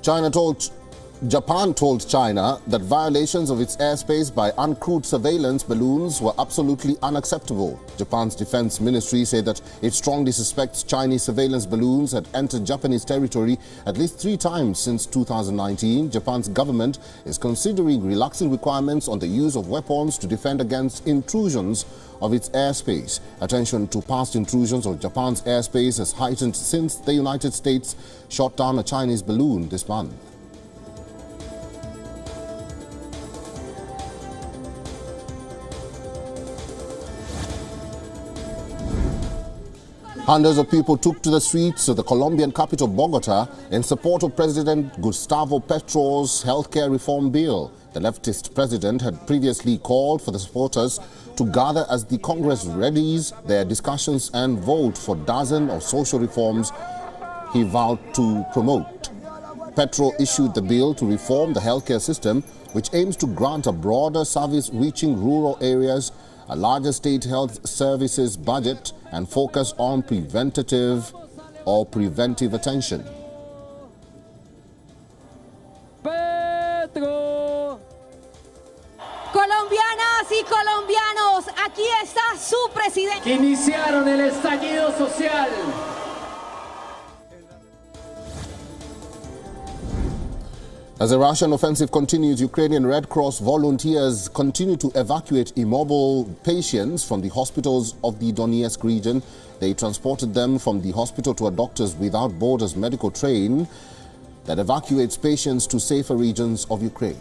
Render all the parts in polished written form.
Japan told China that violations of its airspace by uncrewed surveillance balloons were absolutely unacceptable. Japan's defense ministry said that it strongly suspects Chinese surveillance balloons had entered Japanese territory at least 3 times since 2019. Japan's government is considering relaxing requirements on the use of weapons to defend against intrusions of its airspace. Attention to past intrusions of Japan's airspace has heightened since the United States shot down a Chinese balloon this month. Hundreds of people took to the streets of the Colombian capital, Bogota, in support of President Gustavo Petro's healthcare reform bill. The leftist president had previously called for the supporters to gather as the Congress readies their discussions and vote for dozens of social reforms he vowed to promote. Petro issued the bill to reform the healthcare system, which aims to grant a broader service reaching rural areas, a larger state health services budget, and focus on preventive attention. Petro. Colombianas y colombianos, aquí está su presidente. Que iniciaron el estallido social. As the Russian offensive continues, Ukrainian Red Cross volunteers continue to evacuate immobile patients from the hospitals of the Donetsk region. They transported them from the hospital to a Doctors Without Borders medical train that evacuates patients to safer regions of Ukraine.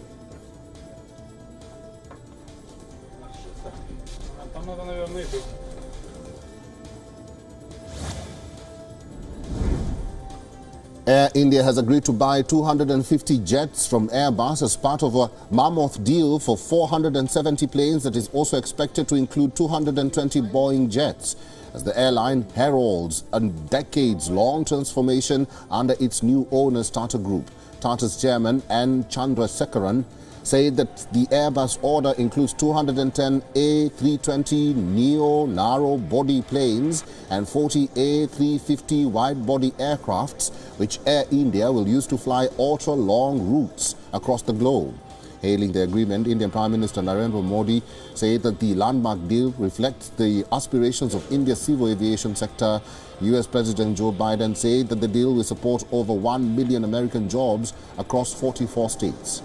Air India has agreed to buy 250 jets from Airbus as part of a mammoth deal for 470 planes that is also expected to include 220 Boeing jets, as the airline heralds a decades-long transformation under its new owners Tata Group. Tata's chairman N. Chandrasekaran said that the Airbus order includes 210 A320 neo narrow-body planes and 40 A350 wide-body aircrafts, which Air India will use to fly ultra-long routes across the globe. Hailing the agreement, Indian Prime Minister Narendra Modi said that the landmark deal reflects the aspirations of India's civil aviation sector. US President Joe Biden said that the deal will support over 1 million American jobs across 44 states.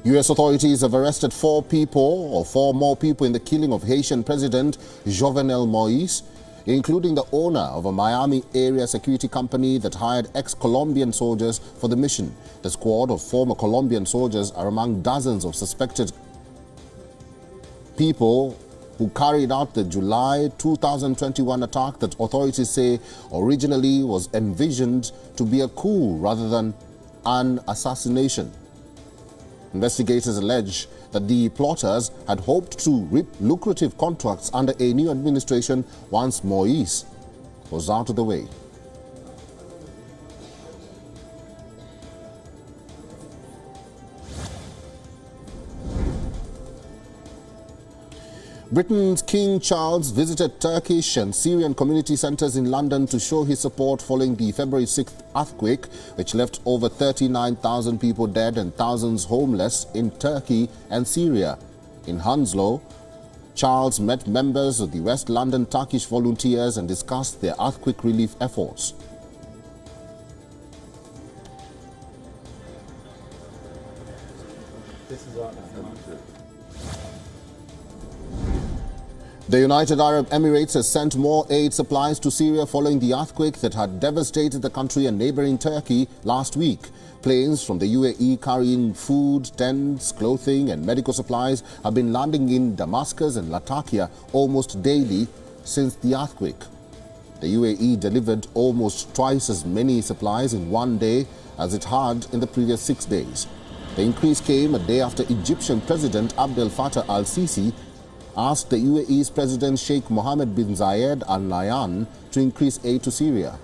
US authorities have arrested 4 more people in the killing of Haitian President Jovenel Moïse, including the owner of a Miami area security company that hired ex-Colombian soldiers for the mission. The squad of former Colombian soldiers are among dozens of suspected people who carried out the July 2021 attack that authorities say originally was envisioned to be a coup rather than an assassination. Investigators allege that the plotters had hoped to reap lucrative contracts under a new administration once Moïse was out of the way. Britain's King Charles visited Turkish and Syrian community centres in London to show his support following the February 6th earthquake, which left over 39,000 people dead and thousands homeless in Turkey and Syria. In Hounslow, Charles met members of the West London Turkish volunteers and discussed their earthquake relief efforts. The United Arab Emirates has sent more aid supplies to Syria following the earthquake that had devastated the country and neighboring Turkey last week. Planes from the UAE carrying food, tents, clothing and medical supplies have been landing in Damascus and Latakia almost daily since the earthquake. The UAE delivered almost twice as many supplies in one day as it had in the previous 6 days. The increase came a day after Egyptian President Abdel Fattah al-Sisi asked the UAE's President Sheikh Mohammed bin Zayed Al Nahyan to increase aid to Syria.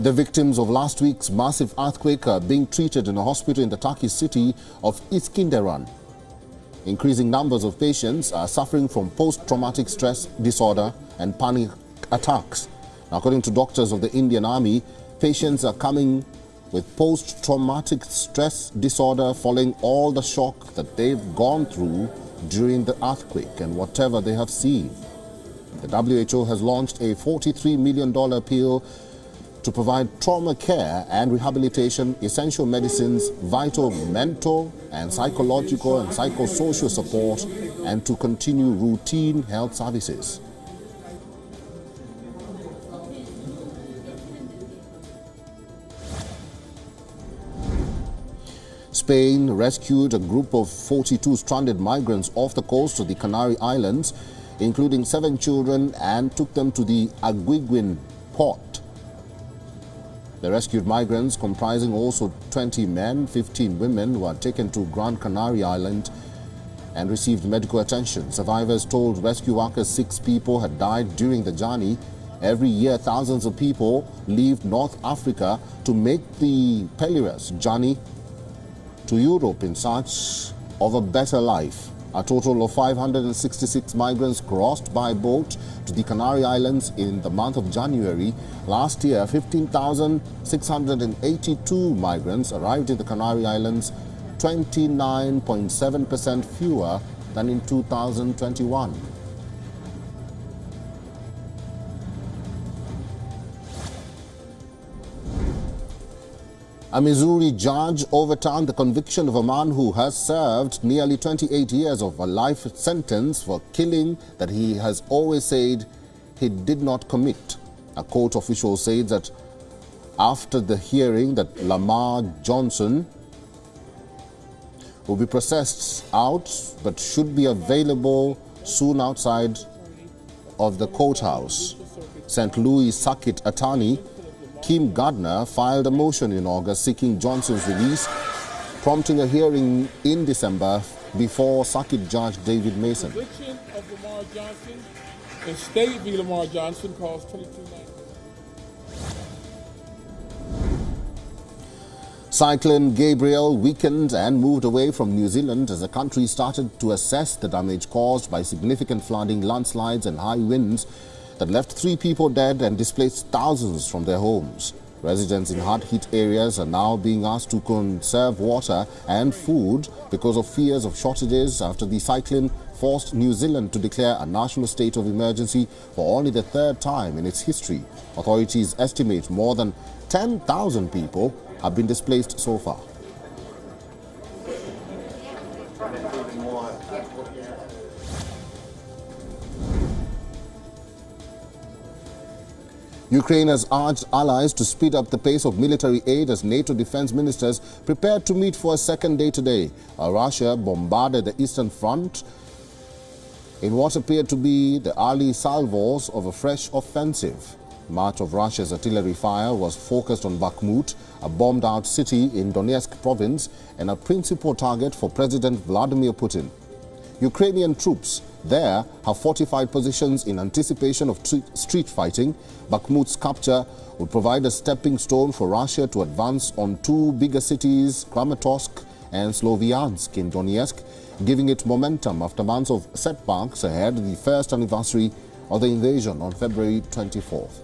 The victims of last week's massive earthquake are being treated in a hospital in the Turkish city of Iskenderun. Increasing numbers of patients are suffering from post-traumatic stress disorder and panic attacks. According to doctors of the Indian Army, patients are coming with post-traumatic stress disorder following all the shock that they've gone through during the earthquake and whatever they have seen. The WHO has launched a $43 million appeal to provide trauma care and rehabilitation, essential medicines, vital mental and psychological and psychosocial support, and to continue routine health services. Spain rescued a group of 42 stranded migrants off the coast of the Canary Islands, including 7 children, and took them to the Aguiguin port. The rescued migrants, comprising also 20 men, 15 women, were taken to Gran Canaria Island and received medical attention. Survivors told rescue workers 6 people had died during the journey. Every year, thousands of people leave North Africa to make the perilous journey to Europe in search of a better life. A total of 566 migrants crossed by boat to the Canary Islands in the month of January. Last year, 15,682 migrants arrived in the Canary Islands, 29.7% fewer than in 2021. A Missouri judge overturned the conviction of a man who has served nearly 28 years of a life sentence for killing that he has always said he did not commit. A court official said that after the hearing that Lamar Johnson will be processed out but should be available soon outside of the courthouse. St. Louis Circuit Attorney Kim Gardner filed a motion in August seeking Johnson's release, prompting a hearing in December before Circuit Judge David Mason. The conviction of Lamar Johnson in State v. Lamar Johnson cost $22,000. Cyclone Gabriel weakened and moved away from New Zealand as the country started to assess the damage caused by significant flooding, landslides and high winds that left 3 people dead and displaced thousands from their homes. Residents in hard-hit areas are now being asked to conserve water and food because of fears of shortages after the cyclone forced New Zealand to declare a national state of emergency for only the 3rd time in its history. Authorities estimate more than 10,000 people have been displaced so far. Ukraine has urged allies to speed up the pace of military aid as NATO defense ministers prepared to meet for a second day today. Russia bombarded the Eastern Front in what appeared to be the early salvos of a fresh offensive. Much of Russia's artillery fire was focused on Bakhmut, a bombed-out city in Donetsk province and a principal target for President Vladimir Putin. Ukrainian troops there have fortified positions in anticipation of street fighting. Bakhmut's capture would provide a stepping stone for Russia to advance on 2 bigger cities, Kramatorsk and Sloviansk in Donetsk, giving it momentum after months of setbacks ahead of the first anniversary of the invasion on February 24th.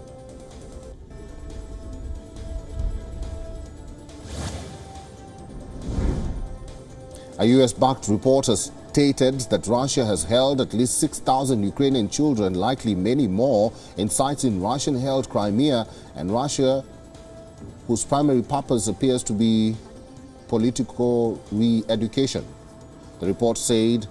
A US-backed reporter stated that Russia has held at least 6,000 Ukrainian children, likely many more, in sites in Russian-held Crimea and Russia, whose primary purpose appears to be political re-education. The report said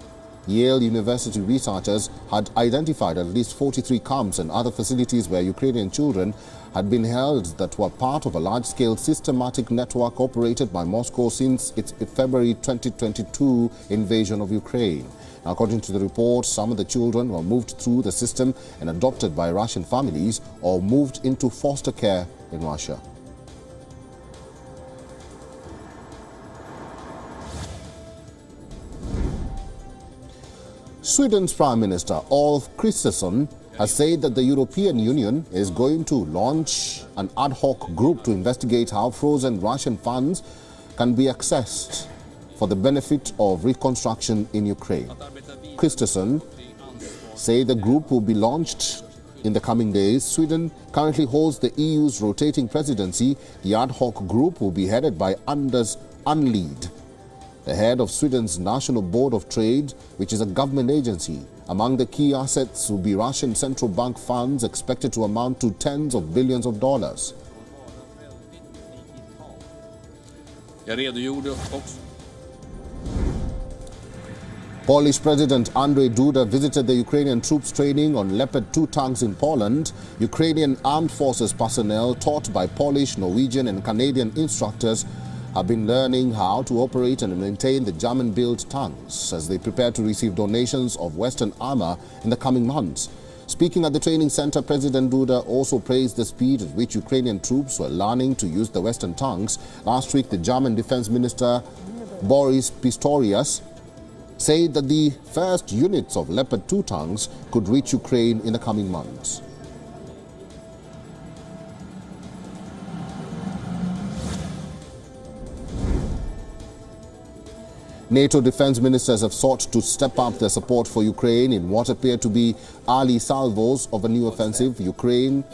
Yale University researchers had identified at least 43 camps and other facilities where Ukrainian children had been held that were part of a large-scale systematic network operated by Moscow since its February 2022 invasion of Ukraine. According to the report, some of the children were moved through the system and adopted by Russian families or moved into foster care in Russia. Sweden's Prime Minister Ulf Kristersson has said that the European Union is going to launch an ad hoc group to investigate how frozen Russian funds can be accessed for the benefit of reconstruction in Ukraine. Christensen say the group will be launched in the coming days. Sweden currently holds the EU's rotating presidency. The ad hoc group will be headed by Anders Unlead, the head of Sweden's National Board of Trade, which is a government agency. Among the key assets will be Russian central bank funds expected to amount to tens of billions of dollars. Polish President Andrzej Duda visited the Ukrainian troops training on Leopard 2 tanks in Poland. Ukrainian armed forces personnel taught by Polish, Norwegian and Canadian instructors have been learning how to operate and maintain the German-built tanks as they prepare to receive donations of Western armor in the coming months. Speaking at the training center, President Duda also praised the speed at which Ukrainian troops were learning to use the Western tanks. Last week, the German Defense Minister Boris Pistorius said that the first units of Leopard 2 tanks could reach Ukraine in the coming months. NATO defense ministers have sought to step up their support for Ukraine in what appear to be early salvos of a new offensive. Ukraine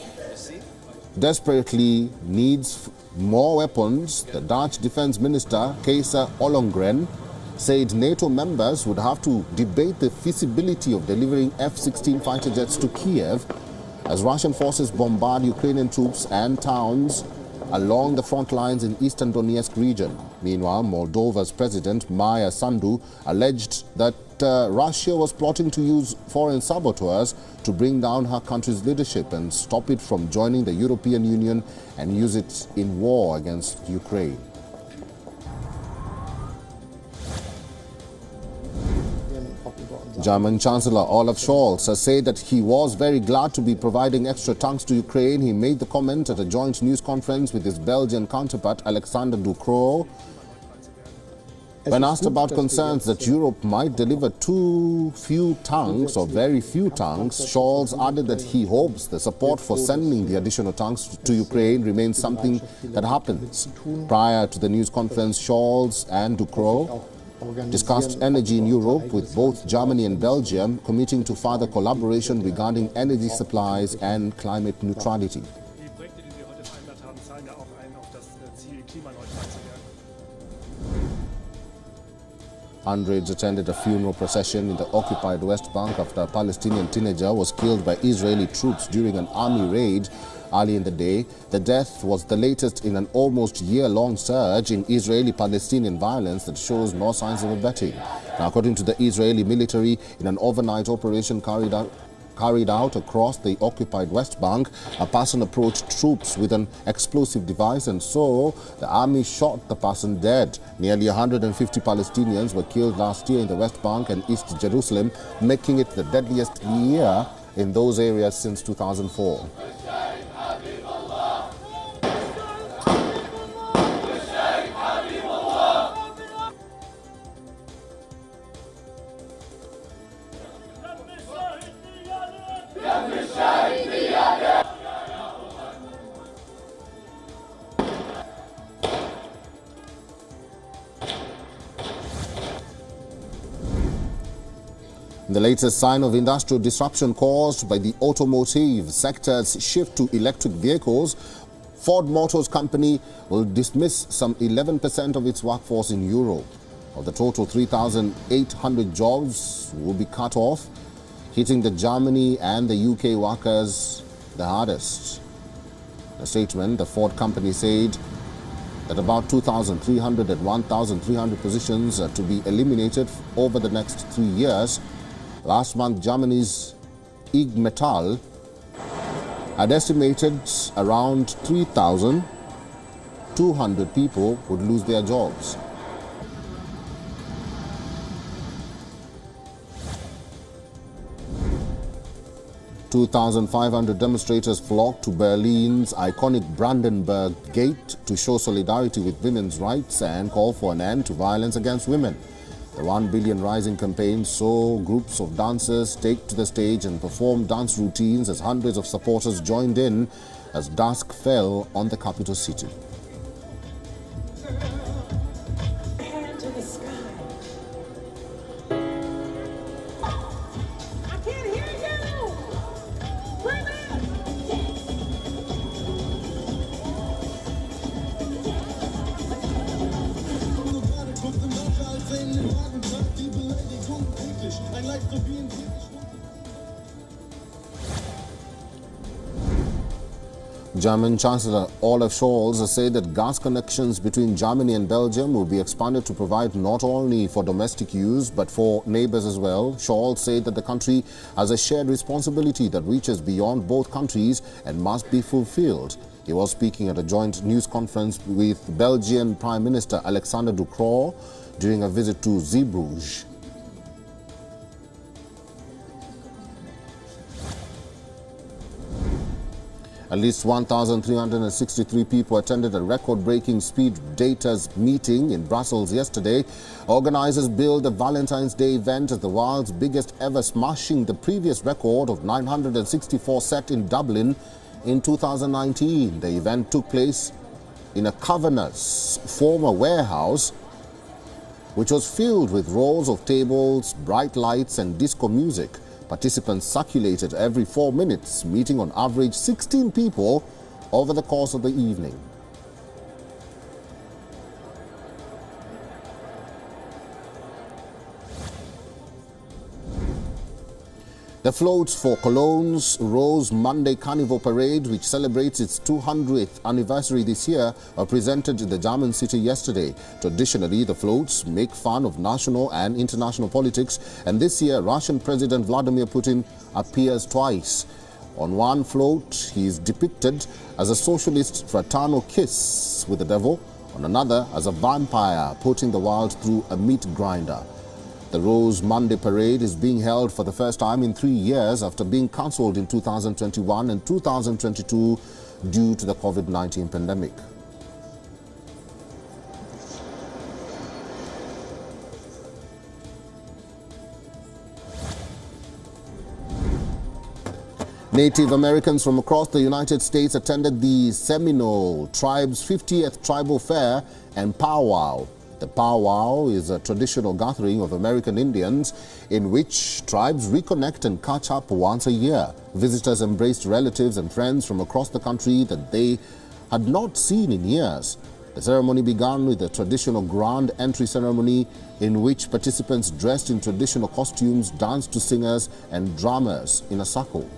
desperately needs more weapons. The Dutch defense minister, Kees Ollongren, said NATO members would have to debate the feasibility of delivering F-16 fighter jets to Kiev as Russian forces bombard Ukrainian troops and towns along the front lines in eastern Donetsk region. Meanwhile, Moldova's President Maya Sandu alleged that Russia was plotting to use foreign saboteurs to bring down her country's leadership and stop it from joining the European Union and use it in war against Ukraine. German Chancellor Olaf Scholz has said that he was very glad to be providing extra tanks to Ukraine. He made the comment at a joint news conference with his Belgian counterpart Alexander De Croo. When asked about concerns that Europe might deliver too few tanks or very few tanks, Scholz added that he hopes the support for sending the additional tanks to Ukraine remains something that happens. Prior to the news conference, Scholz and De Croo discussed energy in Europe, with both Germany and Belgium committing to further collaboration regarding energy supplies and climate neutrality. Hundreds attended a funeral procession in the occupied West Bank after a Palestinian teenager was killed by Israeli troops during an army raid early in the day. The death was the latest in an almost year-long surge in Israeli-Palestinian violence that shows no signs of abating. Now, according to the Israeli military, in an overnight operation carried out across the occupied West Bank, a person approached troops with an explosive device, and so the army shot the person dead. Nearly 150 Palestinians were killed last year in the West Bank and East Jerusalem, making it the deadliest year in those areas since 2004. The latest sign of industrial disruption caused by the automotive sector's shift to electric vehicles, Ford Motors Company will dismiss some 11% of its workforce in Europe. Of the total, 3,800 jobs will be cut off, hitting the Germany and the UK workers the hardest. In a statement, the Ford company said that about 2,300 and 1,300 positions are to be eliminated over the next 3 years. Last month, Germany's IG Metall had estimated around 3,200 people would lose their jobs. (2,500) demonstrators flocked to Berlin's iconic Brandenburg Gate to show solidarity with women's rights and call for an end to violence against women. The 1 Billion Rising campaign saw groups of dancers take to the stage and perform dance routines as hundreds of supporters joined in as dusk fell on the capital city. German Chancellor Olaf Scholz has said that gas connections between Germany and Belgium will be expanded to provide not only for domestic use but for neighbors as well. Scholz said that the country has a shared responsibility that reaches beyond both countries and must be fulfilled. He was speaking at a joint news conference with Belgian Prime Minister Alexander De Croo during a visit to Zeebrugge. At least 1,363 people attended a record-breaking Speed Data's meeting in Brussels yesterday. Organizers billed the Valentine's Day event as the world's biggest ever, smashing the previous record of 964 set in Dublin in 2019. The event took place in a cavernous former warehouse, which was filled with rows of tables, bright lights and disco music. Participants circulated every 4 minutes, meeting on average 16 people over the course of the evening. The floats for Cologne's Rose Monday Carnival Parade, which celebrates its 200th anniversary this year, were presented in the German city yesterday. Traditionally, the floats make fun of national and international politics, and this year, Russian President Vladimir Putin appears twice. On one float, he is depicted as a socialist fraternal kiss with the devil, on another as a vampire putting the world through a meat grinder. The Rose Monday Parade is being held for the first time in 3 years after being cancelled in 2021 and 2022 due to the COVID-19 pandemic. Native Americans from across the United States attended the Seminole tribe's 50th tribal fair and powwow. The powwow is a traditional gathering of American Indians in which tribes reconnect and catch up once a year. Visitors embraced relatives and friends from across the country that they had not seen in years. The ceremony began with a traditional grand entry ceremony in which participants dressed in traditional costumes danced to singers and drummers in a circle.